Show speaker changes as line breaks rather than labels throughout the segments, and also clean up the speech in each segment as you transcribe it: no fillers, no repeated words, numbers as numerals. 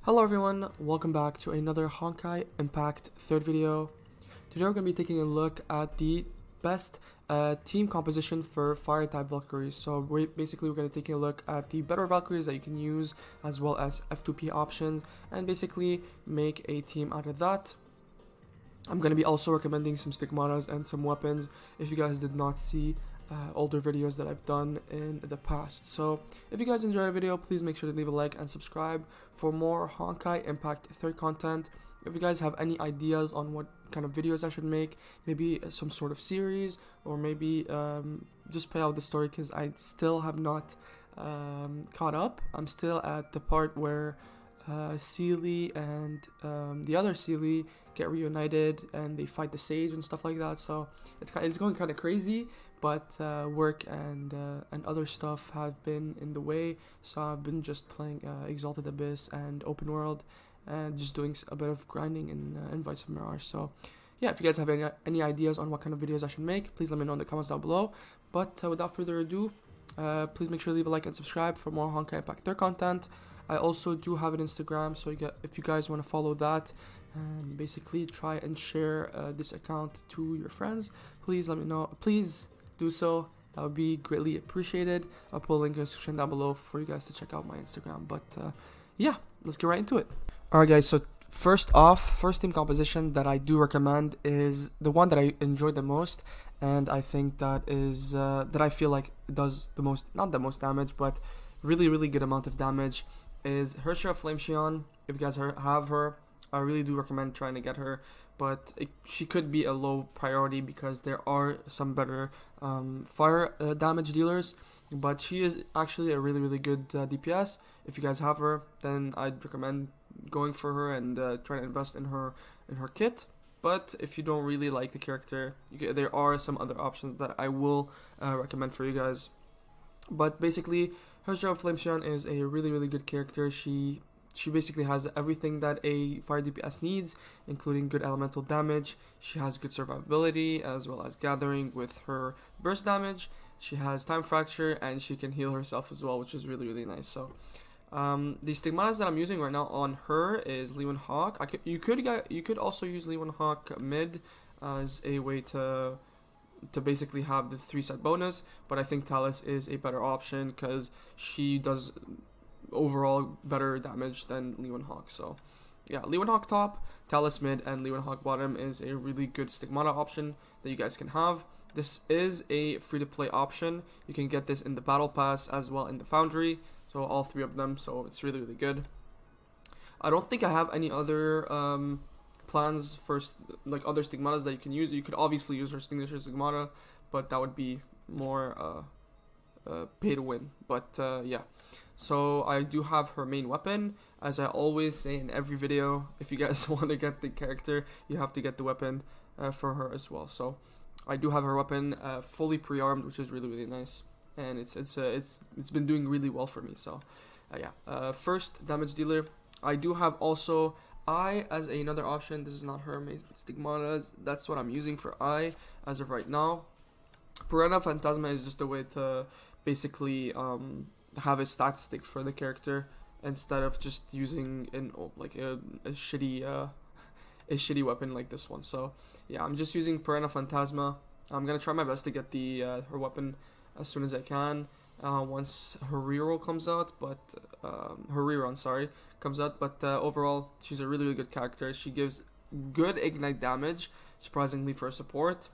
Hello everyone, welcome back to another Honkai Impact third video. Today we're going to be taking a look at the best team composition for fire type Valkyries. So we're going to be taking a look at the better Valkyries that you can use, as well as F2P options, and basically make a team out of that. I'm going to be also recommending some stigmatas and some weapons if you guys did not see older videos that I've done in the past. So if you guys enjoyed the video, please make sure to leave a like and subscribe for more Honkai Impact 3 content. If you guys have any ideas on what kind of videos I should make, maybe some sort of series, or maybe just play out the story, because I still have not caught up. I'm still at the part where Sealy and the other Sealy get reunited and they fight the Sage and stuff like that. So it's going kind of crazy, but work and other stuff have been in the way. So I've been just playing Exalted Abyss and Open World, and just doing a bit of grinding in Vice of Mirage. So yeah, if you guys have any ideas on what kind of videos I should make, please let me know in the comments down below. But without further ado, please make sure to leave a like and subscribe for more Honkai Impact 3 content. I also do have an Instagram, so if you guys want to follow that and basically try and share this account to your friends, please let me know. Please do so. That would be greatly appreciated. I'll put a link in the description down below for you guys to check out my Instagram. But yeah, let's get right into it. Alright guys, so first team composition that I do recommend is the one that I enjoy the most, and I think that is that I feel like does the most, not the most damage, but really good amount of damage, is Hersh of Shion. If you guys have her, I really do recommend trying to get her, but she could be a low priority because there are some better fire damage dealers, but she is actually a really good DPS. If you guys have her, then I'd recommend going for her and trying to invest in her kit. But if you don't really like the character, there are some other options that I will recommend for you guys. But basically, Hersh of Shion is a really good character. She basically has everything that a fire DPS needs, including good elemental damage. She has good survivability, as well as gathering with her burst damage. She has time fracture, and she can heal herself as well, which is really nice. So the stigmatas that I'm using right now on her is Leeuwen Hawk. You could also use Leeuwen Hawk mid as a way to basically have the 3-set bonus, but I think Talus is a better option because she does overall better damage than Leeuwen Hawk. So yeah, Leeuwen Hawk top, Talus mid, and Leeuwen Hawk bottom is a really good stigmata option that you guys can have. This is a free-to-play option. You can get this in the Battle Pass as well in the Foundry, so all three of them, so it's really good. I don't think I have any other plans for like other stigmatas that you can use. You could obviously use her signature stigmata, but that would be more pay to win. But yeah, so I do have her main weapon. As I always say in every video, if you guys want to get the character, you have to get the weapon for her as well. So I do have her weapon fully pre-armed, which is really nice, and it's been doing really well for me. So yeah, first damage dealer. I do have also I as another option. This is not her main stigmatas. That's what I'm using for I as of right now. Piranha Phantasma is just a way to basically have a stat stick for the character instead of just using a shitty weapon like this one. So yeah, I'm just using Piranha Phantasma. I'm gonna try my best to get the her weapon as soon as I can once her reroll comes out, but her rerun, sorry, comes out. But overall, she's a really good character. She gives good ignite damage, surprisingly for a support,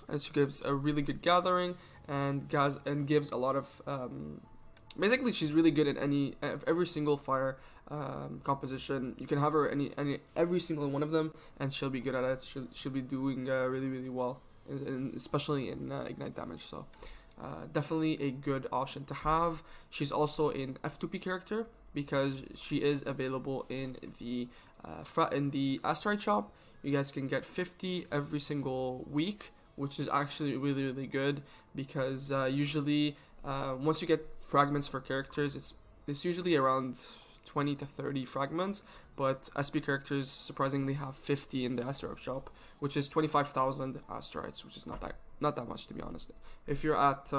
and she gives a really good gathering and gives a lot of basically she's really good in every single fire composition. You can have her every single one of them, and she'll be good at it. She'll be doing really well, especially in ignite damage. So definitely a good option to have. She's also an F2P character because she is available in the asteroid shop. You guys can get 50 every single week, which is actually really good because usually once you get fragments for characters, it's usually around 20 to 30 fragments, but SP characters surprisingly have 50 in the asteroid shop, which is 25,000 asteroids, which is not that much, to be honest. If you're at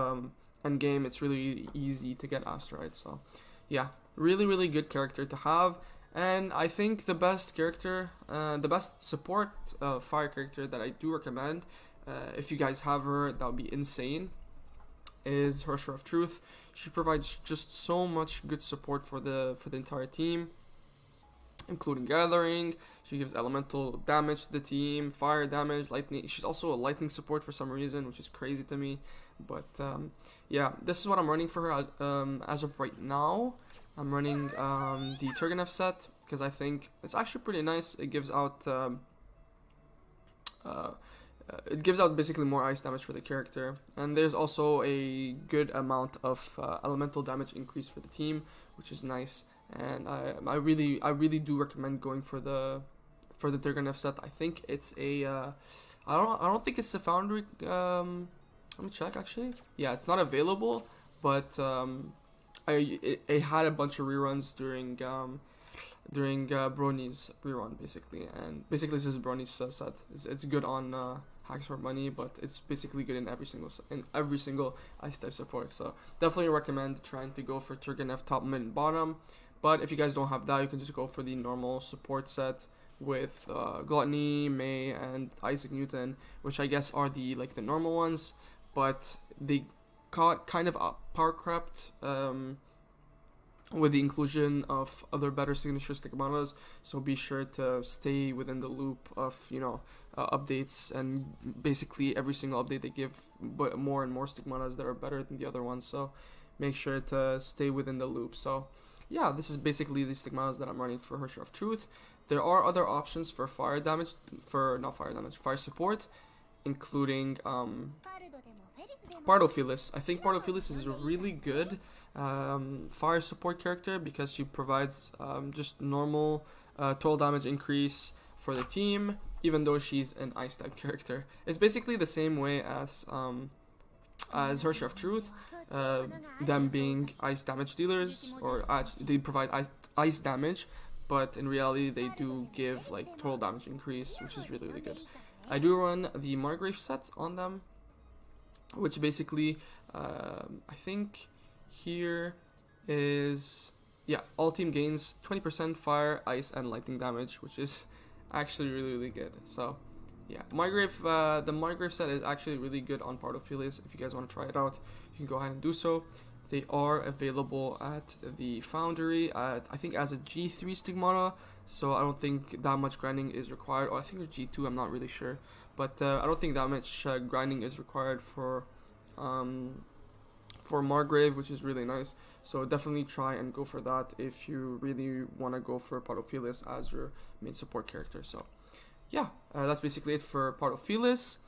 end game, it's really easy to get asteroids. So yeah, really good character to have. And I think the best character, the best support fire character that I do recommend, if you guys have her, that would be insane, is Hersh of Truth. She provides just so much good support for the entire team, including gathering. She gives elemental damage to the team, fire damage, lightning. She's also a lightning support for some reason, which is crazy to me. But yeah, this is what I'm running for her as of right now. I'm running the Turgenev set because I think it's actually pretty nice. It gives out basically more ice damage for the character, and there's also a good amount of elemental damage increase for the team, which is nice. And I really do recommend going for the Turgenev set. I think it's a I don't think it's a foundry. Let me check actually. Yeah, it's not available, but it had a bunch of reruns during Brony's rerun basically, and basically this is Brony's set. It's good on Hacks for Money, but it's basically good in every single ice type support. So definitely recommend trying to go for Turgenev top, mid, and bottom. But if you guys don't have that, you can just go for the normal support set with Gluttony, May, and Isaac Newton, which I guess are the normal ones, but they got kind of power crept with the inclusion of other better signature stigmatas. So be sure to stay within the loop of updates, and basically every single update they give more and more stigmatas that are better than the other ones. So make sure to stay within the loop. So yeah, this is basically the stigmatas that I'm running for Hersh of Truth. There are other options for fire support, including Pardophilus. I think Pardophilus is a really good fire support character because she provides just normal total damage increase for the team, even though she's an ice type character. It's basically the same way as Hersh of Truth, them being ice damage dealers, or they provide ice damage, but in reality they do give total damage increase, which is really good. I do run the Margrave set on them, which basically I think here is, yeah, all team gains 20% fire, ice, and lightning damage, which is actually really good. So yeah, the Margrave set is actually really good on Pardophilus. If you guys want to try it out, you can go ahead and do so. They are available at the Foundry I think as a G3 stigmata, so I don't think that much grinding is required. Or I think it's G2, I'm not really sure, but I don't think that much grinding is required for Margrave, which is really nice. So definitely try and go for that if you really want to go for Pardophilus as your main support character. So yeah, that's basically it for Pardophilus.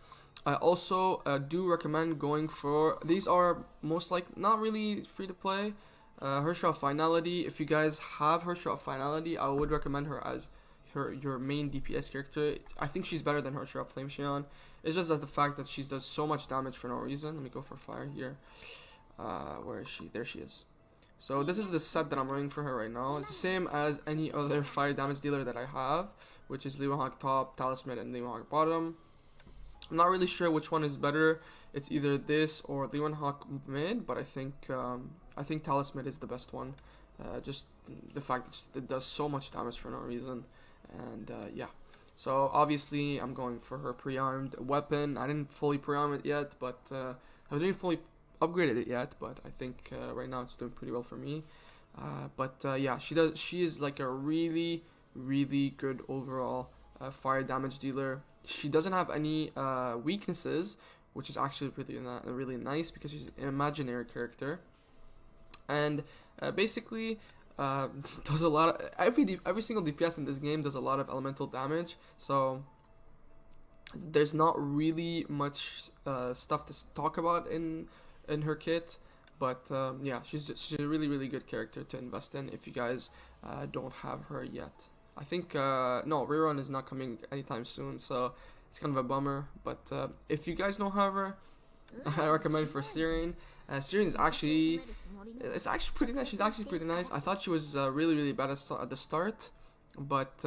I also do recommend going for, these are most not really free to play, Hersh of Finality. If you guys have Hersh of Finality, I would recommend her as your main DPS character. I think she's better than Hersh of Flame Shion. It's just that the fact that she does so much damage for no reason. Let me go for fire here. Where is she? There she is. So this is the set that I'm running for her right now. It's the same as any other fire damage dealer that I have, which is Leeuwenhoek top, Talisman, and Leeuwenhoek bottom. I'm not really sure which one is better. It's either this or Leeuwenhoek mid, but I think Talisman is the best one. Just the fact that it does so much damage for no reason, and yeah. So obviously I'm going for her pre-armed weapon. I didn't fully pre-arm it yet, but I didn't fully upgraded it yet. But I think right now it's doing pretty well for me. Yeah, she is like a really good overall fire damage dealer. She doesn't have any weaknesses, which is actually really nice because she's an imaginary character, and basically does a lot of every single DPS in this game does a lot of elemental damage. So there's not really much stuff to talk about in her kit, but yeah, she's a really good character to invest in if you guys don't have her yet. I think no, rerun is not coming anytime soon, so it's kind of a bummer. But if you guys don't have her, I recommend for Serin. Serin is actually pretty nice. She's actually pretty nice. I thought she was really bad at the start, but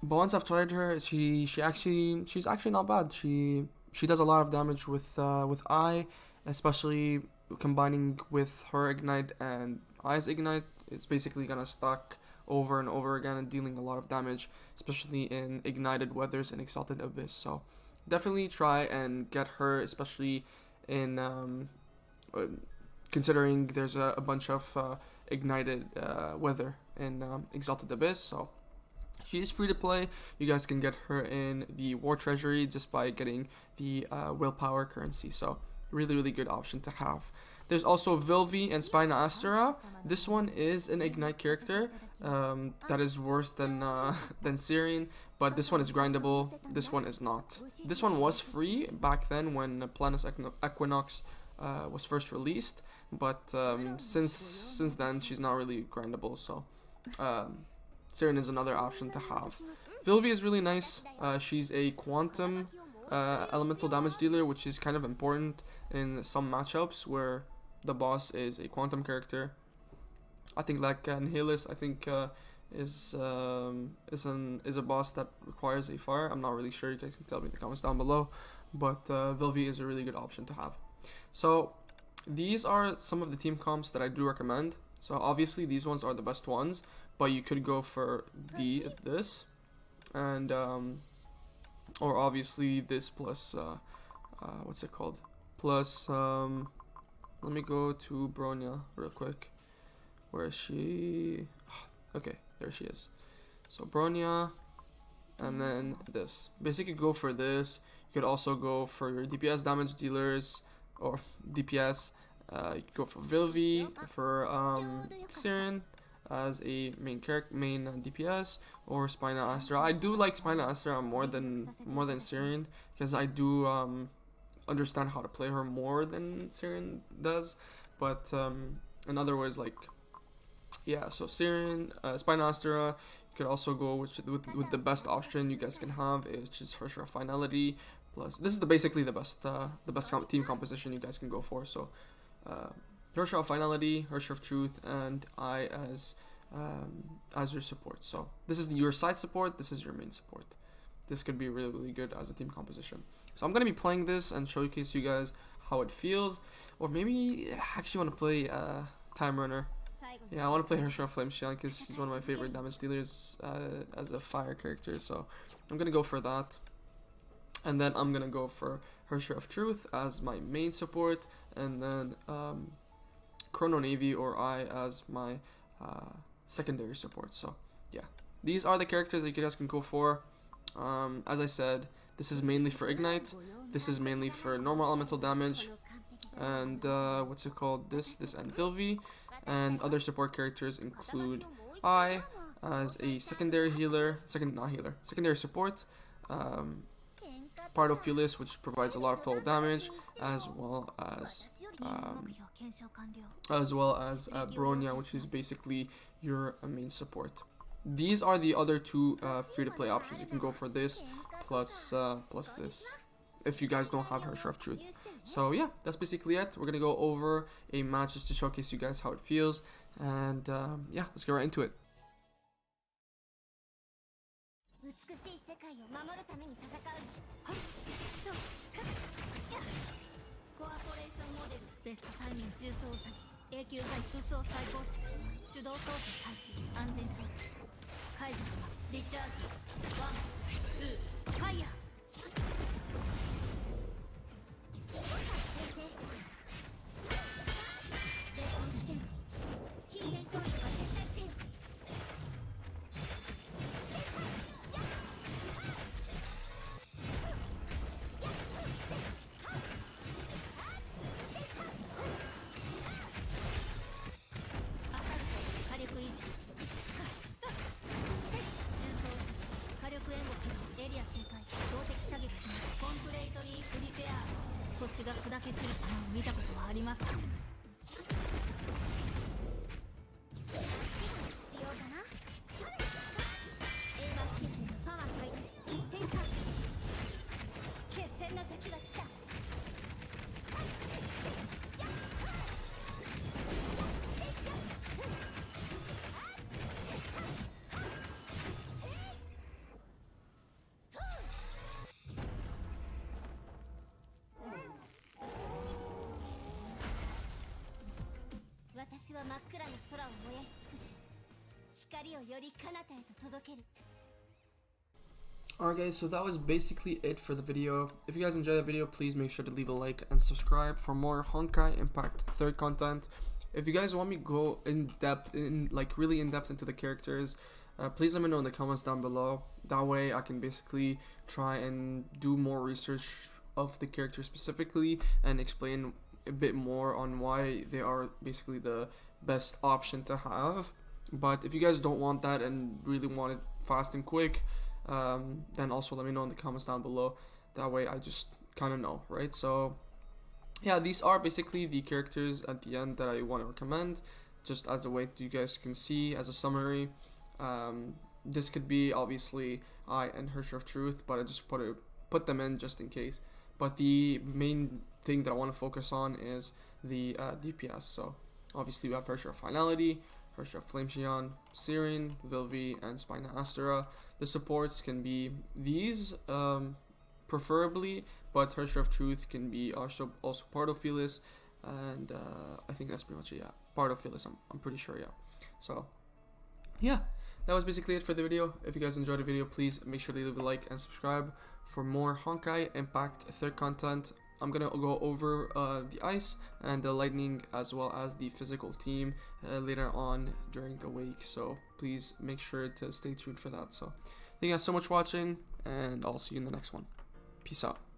once I've tried her, she's actually not bad. She does a lot of damage with I, especially combining with her ignite and I's ignite. It's basically gonna stack over and over again and dealing a lot of damage, especially in Ignited Weathers and Exalted Abyss. So definitely try and get her, especially in considering there's a bunch of Ignited Weather in Exalted Abyss. So she is free to play. You guys can get her in the War Treasury just by getting the Willpower currency. So really, really good option to have. There's also Vilvi and Spina Astera. This one is an Ignite character that is worse than Serin, but this one is grindable. This one is not. This one was free back then when Planus Equinox was first released, but since then she's not really grindable. So Serin is another option to have. Vilvi is really nice. She's a quantum elemental damage dealer, which is kind of important in some matchups where the boss is a quantum character. I think like Nihilus, I think is a boss that requires a fire. I'm not really sure. You guys can tell me in the comments down below. But Vilvi is a really good option to have. So these are some of the team comps that I do recommend. So obviously these ones are the best ones, but you could go for this and or obviously this plus what's it called? Plus let me go to Bronya real quick. Where is she? Okay, there she is. So Bronya, and then this. Basically, go for this. You could also go for your DPS damage dealers or DPS. You could go for Vilvi, for Serin as a main DPS, or Spina Astera. I do like Spina Astera more than Serin because I do understand how to play her more than Serin does. But in other words, like, yeah, so Serin, Spina Astera, you could also go with the best option you guys can have, which is Hersh of Finality. Plus, this is basically the best team composition you guys can go for. So, Hersh of Finality, Hersh of Truth, and I as your support. So this is your side support. This is your main support. This could be really, really good as a team composition. So I'm gonna be playing this and showcase you guys how it feels, or maybe I actually want to play Time Runner. Yeah, I want to play Hersh of Flame Shion because she's one of my favorite damage dealers as a fire character. So I'm gonna go for that, and then I'm gonna go for Hersh of Truth as my main support, and then Chrono Navy or I as my secondary support. So yeah, these are the characters that you guys can go for. As I said, this is mainly for Ignite. This is mainly for normal elemental damage, and what's it called? This and Vilvi, and other support characters include I as a secondary secondary support. Pardophilus, which provides a lot of total damage, as well as Bronya, which is basically your main support. These are the other two free-to-play options. You can go for this plus this if you guys don't have Hersh of Truth. So yeah, that's basically it. We're gonna go over a match just to showcase you guys how it feels, and yeah, let's get right into it. Alright guys, so that was basically it for the video. If you guys enjoyed the video, please make sure to leave a like and subscribe for more Honkai Impact 3rd content. If you guys want me to go really in depth into the characters, please let me know in the comments down below. That way I can basically try and do more research of the character specifically and explain a bit more on why they are basically the best option to have. But if you guys don't want that and really want it fast and quick, then also let me know in the comments down below. That way I just kind of know, right? So yeah, these are basically the characters at the end that I want to recommend, just as a way you guys can see as a summary. This could be obviously I and Hersh of Truth, but I just put them in just in case. But the main thing that I want to focus on is the DPS. So obviously we have Hersh of Finality, Hersh of Flame Shion, Serin, Vilvi, and Spina Astera. The supports can be these, preferably, but Hersh of Truth can be also Pardophilus, and I think that's pretty much it, yeah. Pardophilus, I'm pretty sure, yeah. So, yeah, that was basically it for the video. If you guys enjoyed the video, please make sure to leave a like and subscribe for more Honkai Impact 3rd content. I'm gonna go over the ice and the lightning as well as the physical team later on during the week, so please make sure to stay tuned for that. So thank you guys so much for watching, and I'll see you in the next one. Peace out.